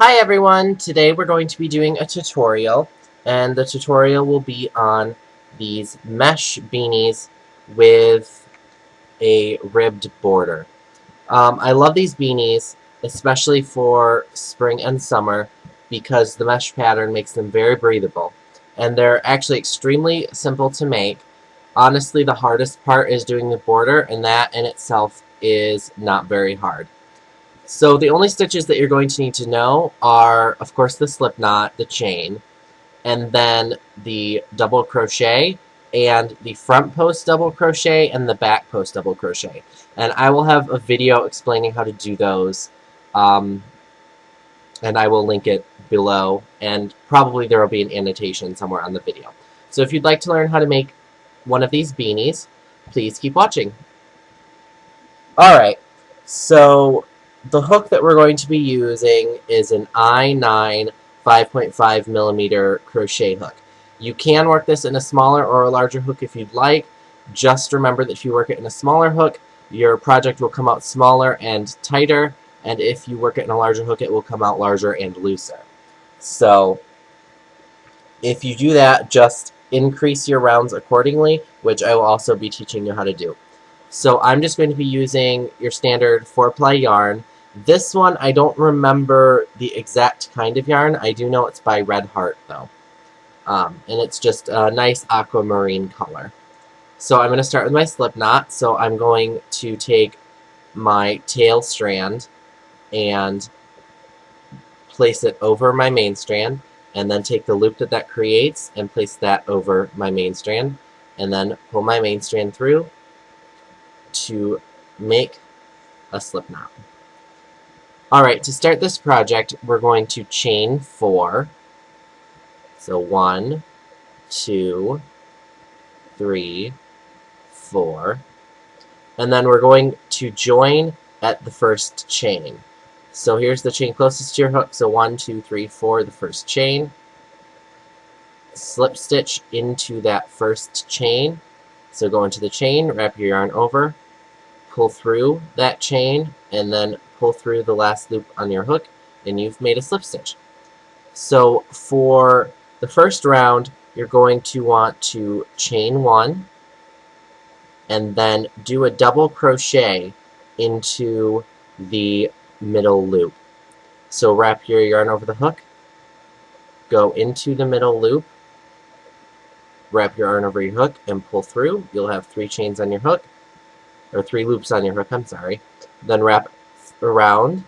Hi everyone! Today we're going to be doing a tutorial, and the tutorial will be on these mesh beanies with a ribbed border. I love these beanies, especially for spring and summer, because the mesh pattern makes them very breathable. And they're actually extremely simple to make. Honestly, the hardest part is doing the border, and that in itself is not very hard. So the only stitches that you're going to need to know are, of course, the slip knot, the chain, and then the double crochet, and the front post double crochet, and the back post double crochet. And I will have a video explaining how to do those, and I will link it below, and probably there will be an annotation somewhere on the video. So if you'd like to learn how to make one of these beanies, please keep watching. Alright, so the hook that we're going to be using is an I9 5.5 millimeter crochet hook. You can work this in a smaller or a larger hook if you'd like. Just remember that if you work it in a smaller hook, your project will come out smaller and tighter, and if you work it in a larger hook, it will come out larger and looser. So if you do that, just increase your rounds accordingly, which I will also be teaching you how to do. So I'm just going to be using your standard 4-ply yarn. This one, I don't remember the exact kind of yarn. I do know it's by Red Heart, though. And it's just a nice aquamarine color. So I'm going to start with my slip knot. So I'm going to take my tail strand and place it over my main strand, and then take the loop that that creates and place that over my main strand, and then pull my main strand through to make a slip knot. Alright, to start this project, we're going to chain 4. So 1, 2, 3, 4. And then we're going to join at the first chain. So here's the chain closest to your hook. So 1, 2, 3, 4, the first chain. Slip stitch into that first chain. So go into the chain, wrap your yarn over, pull through that chain, and then pull through the last loop on your hook, and you've made a slip stitch. So for the first round, you're going to want to chain 1, and then do a double crochet into the middle loop. So wrap your yarn over the hook, go into the middle loop, wrap your yarn over your hook, and pull through. You'll have 3 chains on your hook, or 3 loops on your hook, I'm sorry. Then wrap around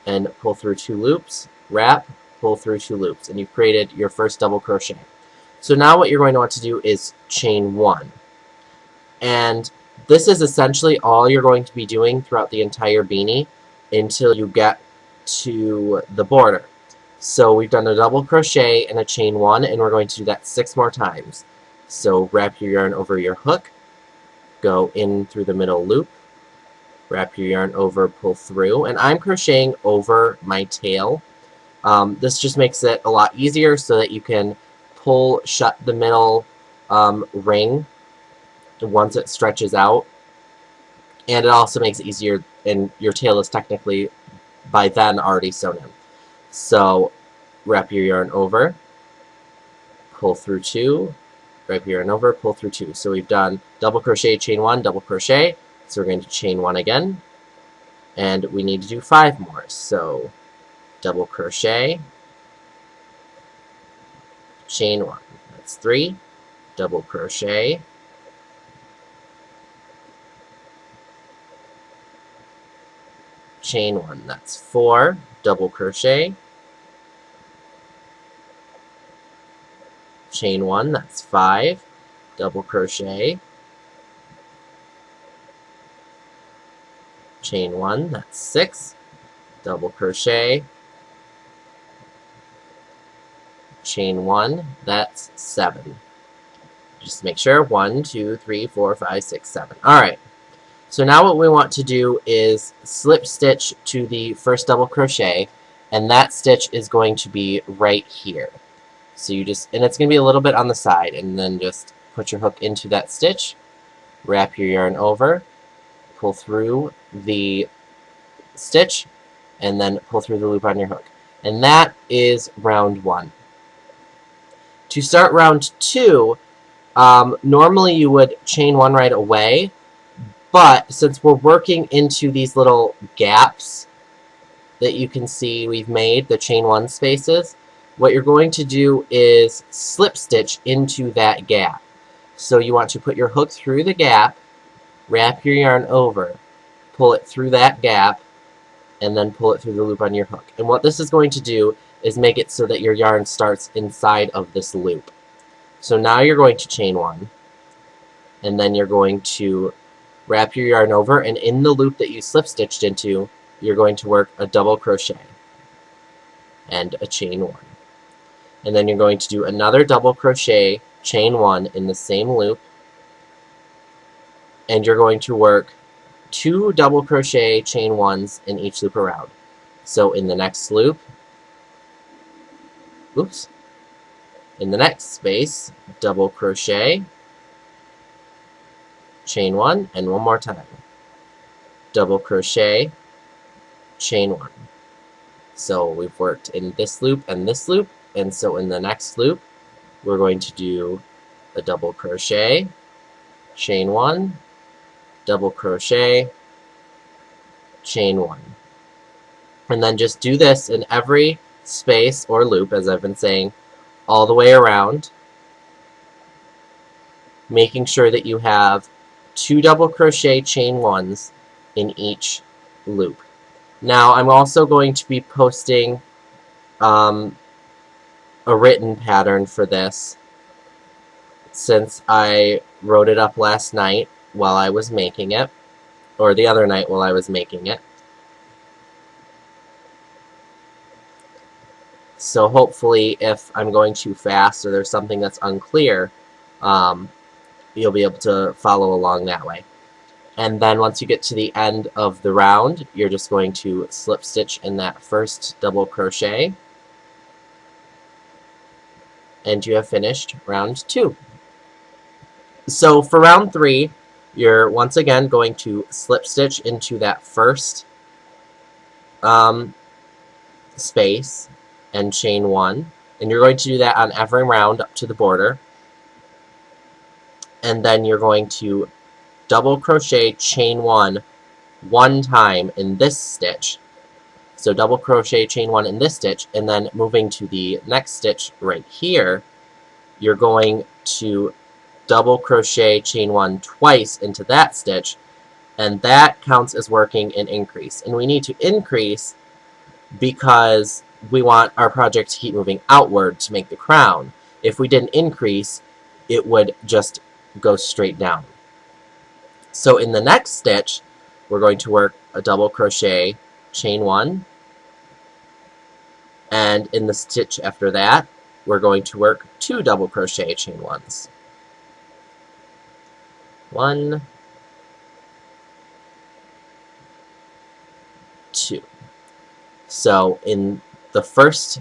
and pull through 2 loops, wrap, pull through 2 loops, and you've created your first double crochet. So now what you're going to want to do is chain 1. And this is essentially all you're going to be doing throughout the entire beanie until you get to the border. So we've done a double crochet and a chain 1, and we're going to do that 6 more times. So wrap your yarn over your hook, go in through the middle loop, wrap your yarn over, pull through, and I'm crocheting over my tail. This just makes it a lot easier so that you can pull shut the middle ring once it stretches out, and it also makes it easier, and your tail is technically by then already sewn in. So wrap your yarn over, pull through 2, wrap your yarn over, pull through 2. So we've done double crochet, chain 1, double crochet. So we're going to chain 1 again, and we need to do 5 more. So double crochet, chain 1. That's 3. Double crochet, chain 1. That's 4. Double crochet, chain 1. That's 5. Double crochet, chain 1. That's 6. Double crochet, chain 1. That's 7. Just make sure. 1, 2, 3, 4, 5, 6, 7. Alright. So now what we want to do is slip stitch to the first double crochet, and that stitch is going to be right here. So you just, and it's going to be a little bit on the side, and then just put your hook into that stitch, wrap your yarn over, pull through the stitch, and then pull through the loop on your hook. And that is round 1. To start round 2, normally you would chain 1 right away, but since we're working into these little gaps that you can see we've made, the chain 1 spaces, what you're going to do is slip stitch into that gap. So you want to put your hook through the gap, wrap your yarn over, pull it through that gap, and then pull it through the loop on your hook. And what this is going to do is make it so that your yarn starts inside of this loop. So now you're going to chain 1, and then you're going to wrap your yarn over, and in the loop that you slip stitched into, you're going to work a double crochet and a chain 1. And then you're going to do another double crochet, chain 1 in the same loop, and you're going to work 2 double crochet chain 1s in each loop around. So in the next loop, in the next space, double crochet, chain 1, and one more time. Double crochet, chain 1. So we've worked in this loop, and so in the next loop, we're going to do a double crochet, chain 1, double crochet, chain 1. And then just do this in every space or loop, as I've been saying, all the way around, making sure that you have 2 double crochet chain 1s in each loop. Now I'm also going to be posting a written pattern for this, since I wrote it up last night while I was making it, or the other night while I was making it. So hopefully if I'm going too fast or there's something that's unclear, you'll be able to follow along that way. And then once you get to the end of the round, you're just going to slip stitch in that first double crochet, and you have finished round 2. So for round 3, you're once again going to slip stitch into that first space and chain 1, and you're going to do that on every round up to the border. And then you're going to double crochet chain 1 one time in this stitch. So double crochet chain 1 in this stitch, and then moving to the next stitch right here, you're going to double crochet chain 1 twice into that stitch, and that counts as working an increase. And we need to increase because we want our project to keep moving outward to make the crown. If we didn't increase, it would just go straight down. So in the next stitch, we're going to work a double crochet chain 1, and in the stitch after that, we're going to work 2 double crochet chain 1s. 1, 2. So in the first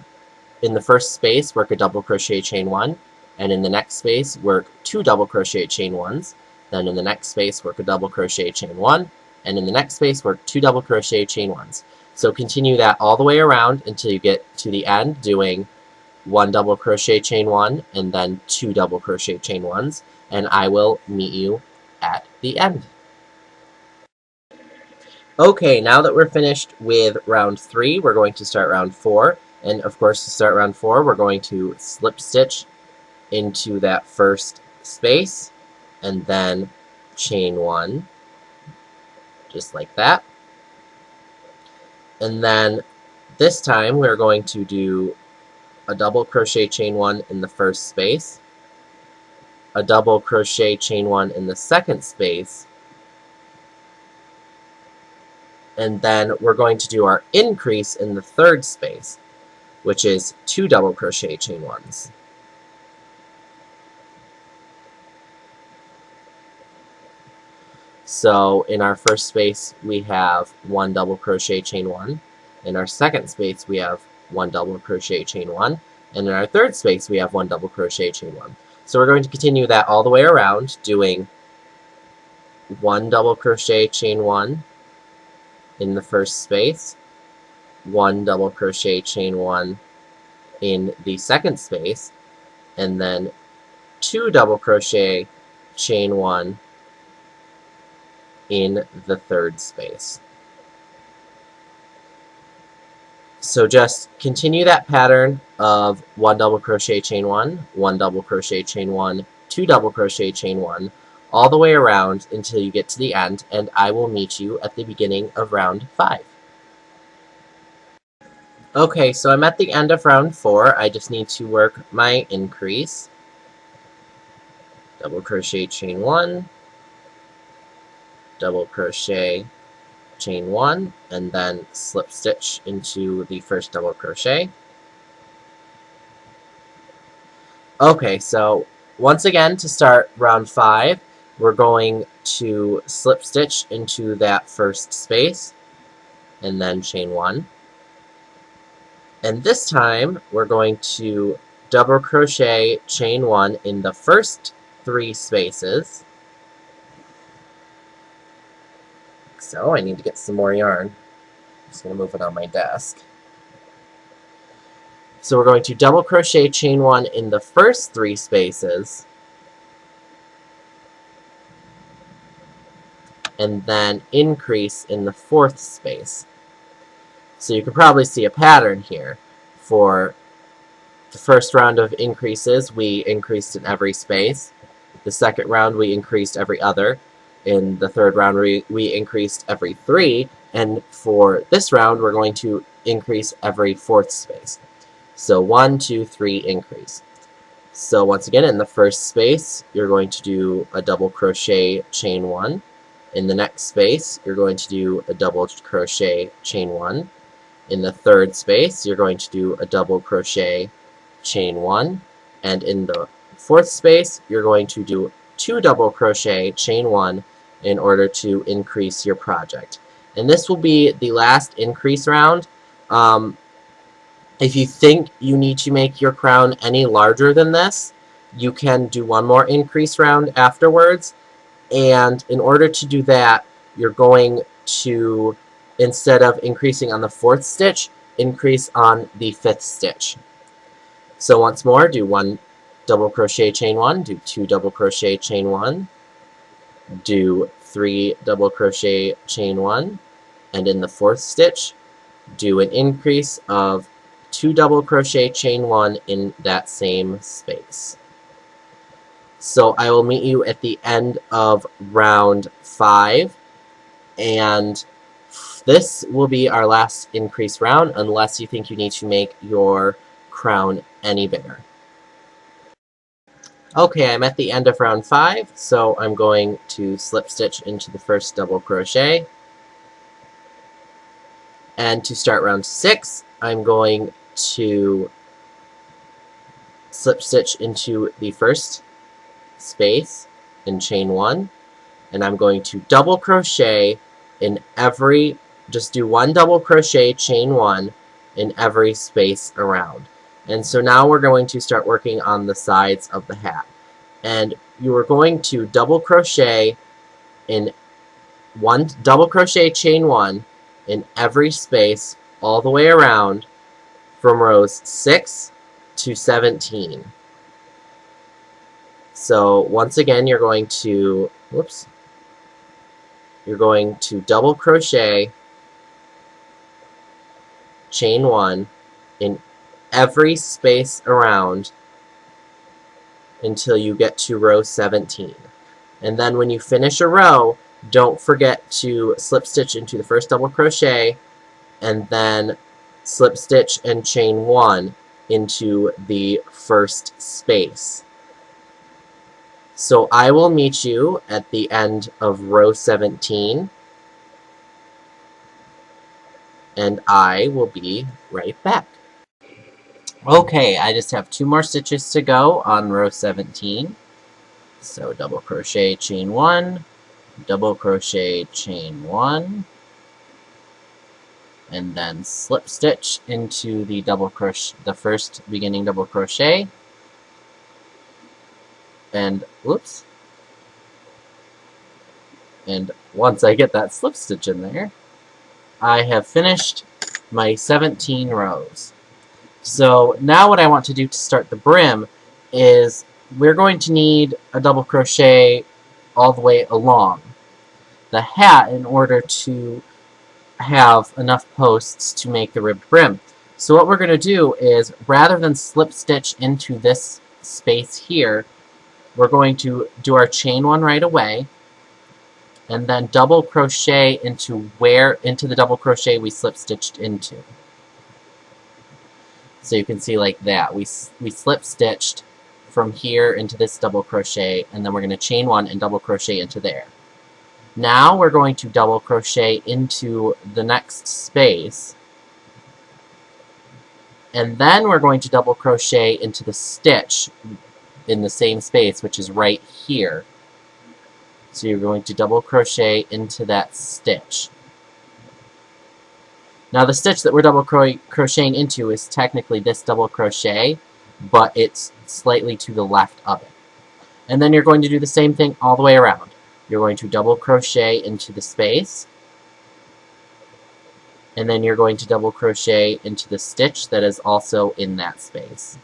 space, work a double crochet chain 1, and in the next space, work 2 double crochet chain 1s. Then in the next space, work a double crochet chain 1, and in the next space, work 2 double crochet chain 1s. So continue that all the way around until you get to the end, doing 1 double crochet chain 1, and then 2 double crochet chain 1s, and I will meet you at the end. Okay, now that we're finished with round 3, we're going to start round 4. And of course, to start round 4, we're going to slip stitch into that first space, and then chain 1, just like that. And then this time, we're going to do a double crochet chain 1 in the first space, a double crochet chain 1 in the second space, and then we're going to do our increase in the third space, which is 2 double crochet chain 1s. So in our first space, we have 1 double crochet chain 1. In our second space, we have 1 double crochet chain 1. And in our third space, we have 1 double crochet chain 1. So we're going to continue that all the way around, doing 1 double crochet chain 1 in the first space, 1 double crochet chain 1 in the second space, and then 2 double crochet chain 1 in the third space. So just continue that pattern of 1 double crochet chain 1, 1 double crochet chain 1, 2 double crochet chain 1, all the way around until you get to the end, and I will meet you at the beginning of round 5. Okay, so I'm at the end of round 4. I just need to work my increase. Double crochet chain 1, double crochet chain 1, and then slip stitch into the first double crochet. Okay, so once again, to start round 5, we're going to slip stitch into that first space, and then chain 1. And this time, we're going to double crochet chain 1 in the first 3 spaces. So I need to get some more yarn. I'm just going to move it on my desk. So we're going to double crochet chain 1 in the first 3 spaces, and then increase in the 4th space. So you can probably see a pattern here. For the first round of increases, we increased in every space. The second round, we increased every other. In the third round, we increased every 3. And for this round, we're going to increase every 4th space. So 1, 2, 3, increase. So once again, in the first space, you're going to do a double crochet chain 1. In the next space, you're going to do a double crochet chain 1. In the third space, you're going to do a double crochet chain 1. And in the 4th space, you're going to do 2 double crochet chain 1 in order to increase your project. And this will be the last increase round. If you think you need to make your crown any larger than this, you can do one more increase round afterwards. And in order to do that, you're going to, instead of increasing on the 4th stitch, increase on the 5th stitch. So once more, do 1 double crochet chain 1, do 2 double crochet chain 1, do 3 double crochet chain 1, and in the 4th stitch, do an increase of 2 double crochet chain 1 in that same space. So I will meet you at the end of round 5, and this will be our last increase round unless you think you need to make your crown any bigger. Okay, I'm at the end of round 5, so I'm going to slip stitch into the first double crochet. And to start round 6, I'm going to slip stitch into the first space and chain 1, and I'm going to double crochet in every, just do 1 double crochet chain 1 in every space around. And so now we're going to start working on the sides of the hat. And you are going to double crochet in 1 double crochet chain 1 in every space all the way around from rows 6 to 17. So once again, you're going to, you're going to double crochet chain 1 in every space around until you get to row 17. And then when you finish a row, don't forget to slip stitch into the first double crochet and then slip stitch and chain 1 into the first space. So I will meet you at the end of row 17, and I will be right back. Okay, I just have 2 more stitches to go on row 17. So double crochet chain 1, double crochet chain 1, and then slip stitch into the double crochet, the first beginning double crochet, and whoops. And once I get that slip stitch in there, I have finished my 17 rows. So now what I want to do to start the brim is we're going to need a double crochet all the way along the hat in order to have enough posts to make the ribbed brim. So what we're going to do is, rather than slip stitch into this space here, we're going to do our chain one right away, and then double crochet into the double crochet we slip stitched into. So you can see like that. We slip stitched from here into this double crochet, and then we're going to chain one and double crochet into there. Now we're going to double crochet into the next space, and then we're going to double crochet into the stitch in the same space, which is right here. So you're going to double crochet into that stitch. Now the stitch that we're double crocheting into is technically this double crochet, but it's slightly to the left of it. And then you're going to do the same thing all the way around. You're going to double crochet into the space, and then you're going to double crochet into the stitch that is also in that space.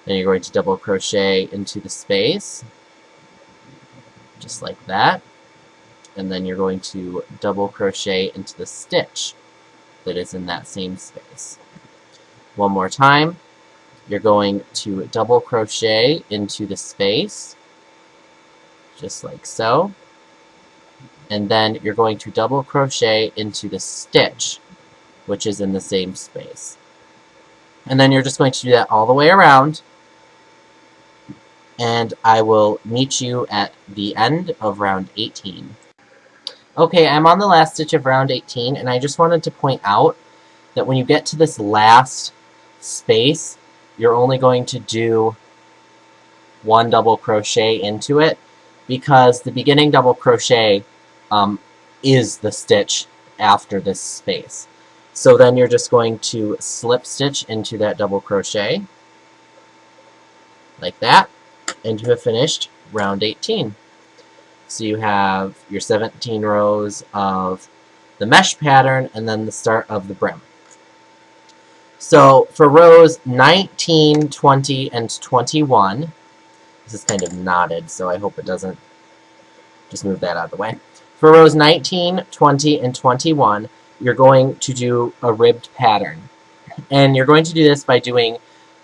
Then you're going to double crochet into the space, just like that. And then you're going to double crochet into the stitch that is in that same space. One more time, you're going to double crochet into the space, just like so. And then you're going to double crochet into the stitch, which is in the same space. And then you're just going to do that all the way around, and I will meet you at the end of round 18. Okay, I'm on the last stitch of round 18, and I just wanted to point out that when you get to this last space, you're only going to do one double crochet into it, because the beginning double crochet is the stitch after this space. So then you're just going to slip stitch into that double crochet, like that, and you have finished round 18. So you have your 17 rows of the mesh pattern and then the start of the brim. So for rows 19, 20, and 21, this is kind of knotted, so I hope it doesn't, just move that out of the way. For rows 19, 20, and 21, you're going to do a ribbed pattern. And you're going to do this by doing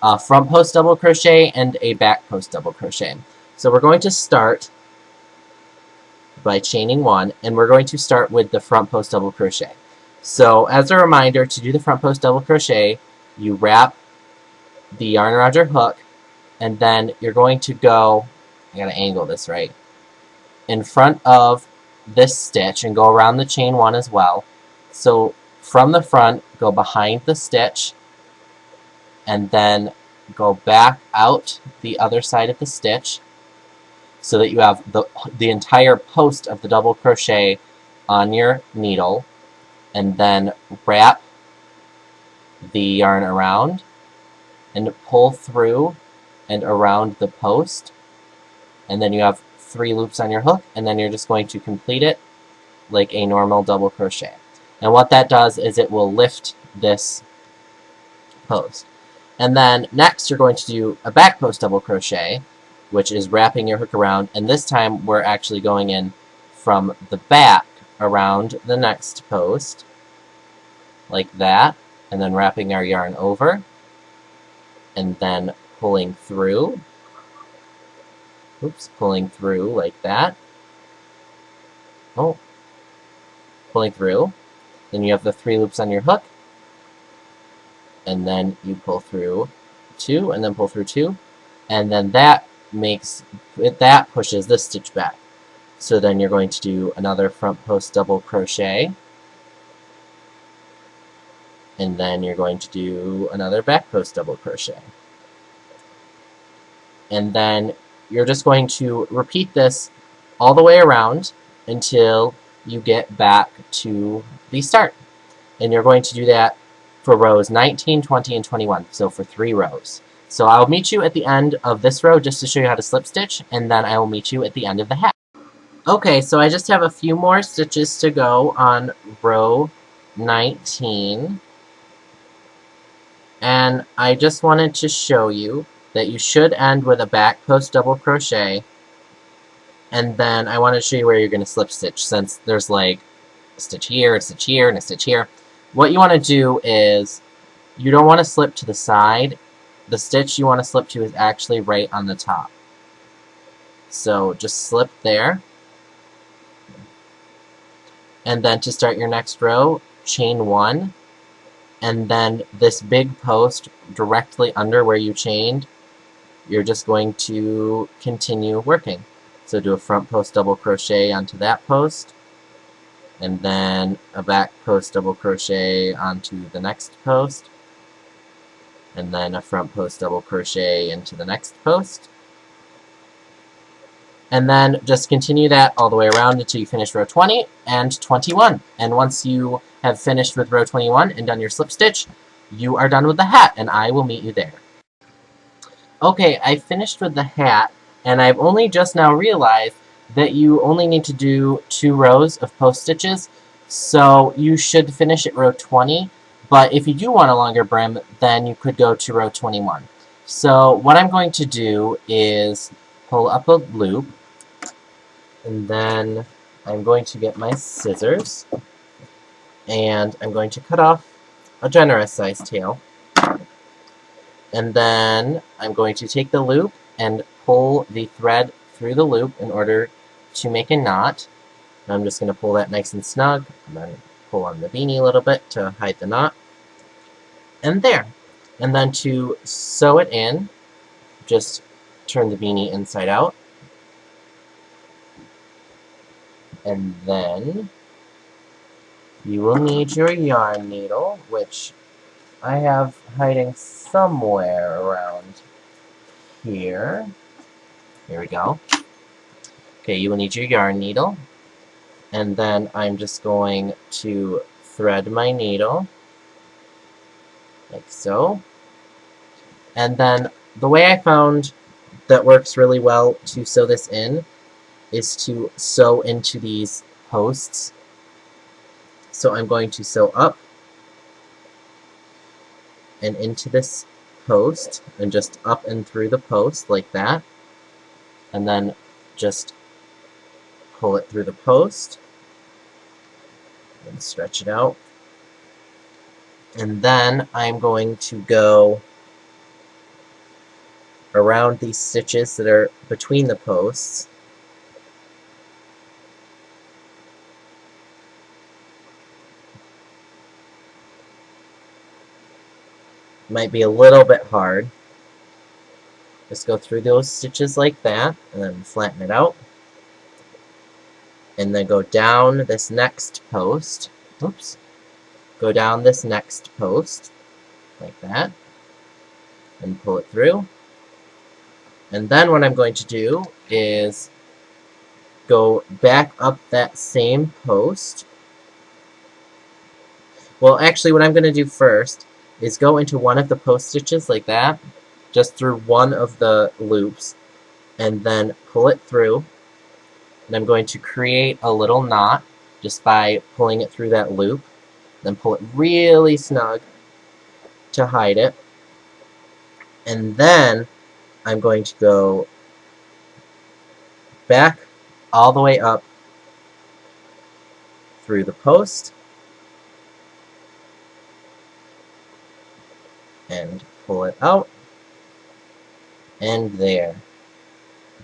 a front post double crochet and a back post double crochet. So we're going to start by chaining one, and we're going to start with the front post double crochet. So as a reminder, to do the front post double crochet, you wrap the yarn around your hook, and then you're going to go, I gotta angle this right, in front of this stitch and go around the chain one as well. So from the front, go behind the stitch, and then go back out the other side of the stitch, so that you have the entire post of the double crochet on your needle, and then wrap the yarn around and pull through and around the post, and then you have 3 loops on your hook, and then you're just going to complete it like a normal double crochet. And what that does is it will lift this post. And then next you're going to do a back post double crochet, which is wrapping your hook around, and this time we're actually going in from the back around the next post, like that, and then wrapping our yarn over, and then pulling through, pulling through like that, pulling through, then you have the 3 loops on your hook, and then you pull through 2, and then pull through 2, and then that pushes this stitch back. So then you're going to do another front post double crochet, and then you're going to do another back post double crochet. And then you're just going to repeat this all the way around until you get back to the start. And you're going to do that for rows 19, 20, and 21, so for 3 rows. So I'll meet you at the end of this row just to show you how to slip stitch, and then I will meet you at the end of the hat. Okay, so I just have a few more stitches to go on row 19. And I just wanted to show you that you should end with a back post double crochet. And then I want to show you where you're going to slip stitch, since there's like a stitch here, a stitch here, and a stitch here. What you want to do is, you don't want to slip to the side. The stitch you want to slip to is actually right on the top. So just slip there. And then to start your next row, chain 1. And then this big post directly under where you chained, you're just going to continue working. So do a front post double crochet onto that post, and then a back post double crochet onto the next post, and then a front post double crochet into the next post. And then just continue that all the way around until you finish row 20 and 21. And once you have finished with row 21 and done your slip stitch, you are done with the hat, and I will meet you there. Okay, I finished with the hat, and I've only just now realized that you only need to do 2 rows of post stitches, so you should finish at row 20, but if you do want a longer brim, then you could go to row 21. So what I'm going to do is pull up a loop, and then I'm going to get my scissors, and I'm going to cut off a generous size tail. And then I'm going to take the loop and pull the thread through the loop in order to make a knot. And I'm just going to pull that nice and snug, and then pull on the beanie a little bit to hide the knot. And there. And then to sew it in, just turn the beanie inside out. And then you will need your yarn needle, which I have hiding somewhere around here. Here we go. Okay, you will need your yarn needle. And then I'm just going to thread my needle, like so. And then the way I found that works really well to sew this in is to sew into these posts. So I'm going to sew up and into this post, and just up and through the post like that, and then just pull it through the post and stretch it out. And then I'm going to go around these stitches that are between the posts. Might be a little bit hard. Just go through those stitches like that, and then flatten it out. And then go down this next post. Oops. Go down this next post, like that, and pull it through. And then what I'm going to do is go back up that same post. Well, actually, what I'm going to do first is go into one of the post stitches like that, just through one of the loops, and then pull it through. And I'm going to create a little knot just by pulling it through that loop. Then pull it really snug to hide it. And then I'm going to go back all the way up through the post and pull it out, and there.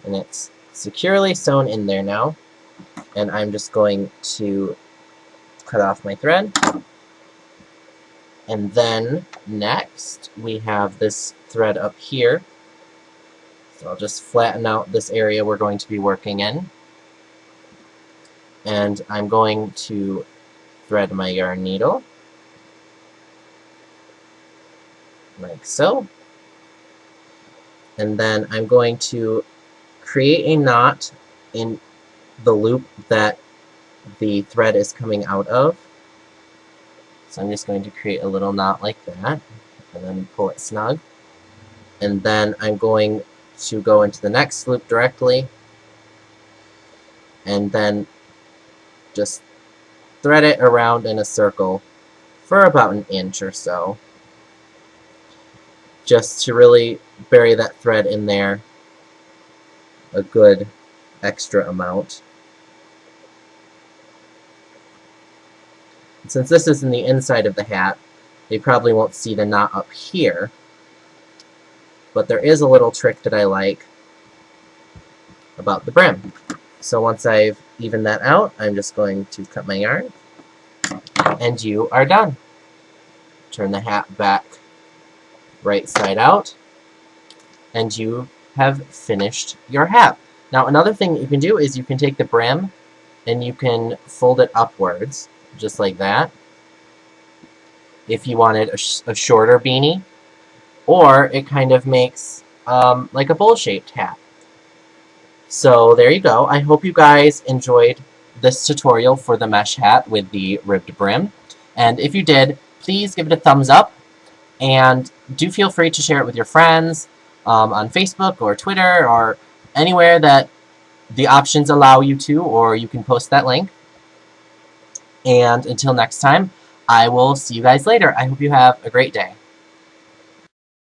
And it's securely sewn in there now. And I'm just going to cut off my thread. And then next we have this thread up here. So I'll just flatten out this area we're going to be working in. And I'm going to thread my yarn needle, like so. And then I'm going to create a knot in the loop that the thread is coming out of. So I'm just going to create a little knot like that, and then pull it snug. And then I'm going to go into the next loop directly, and then just thread it around in a circle for about an inch or so, just to really bury that thread in there a good extra amount. And since this is in the inside of the hat, you probably won't see the knot up here, but there is a little trick that I like about the brim. So once I've evened that out, I'm just going to cut my yarn, and you are done. Turn the hat back right side out, and you have finished your hat. Now another thing that you can do is you can take the brim and you can fold it upwards, just like that, if you wanted a shorter beanie, or it kind of makes like a bowl-shaped hat. So there you go. I hope you guys enjoyed this tutorial for the mesh hat with the ribbed brim. And if you did, please give it a thumbs up. And do feel free to share it with your friends on Facebook or Twitter or anywhere that the options allow you to, or you can post that link. And until next time, I will see you guys later. I hope you have a great day.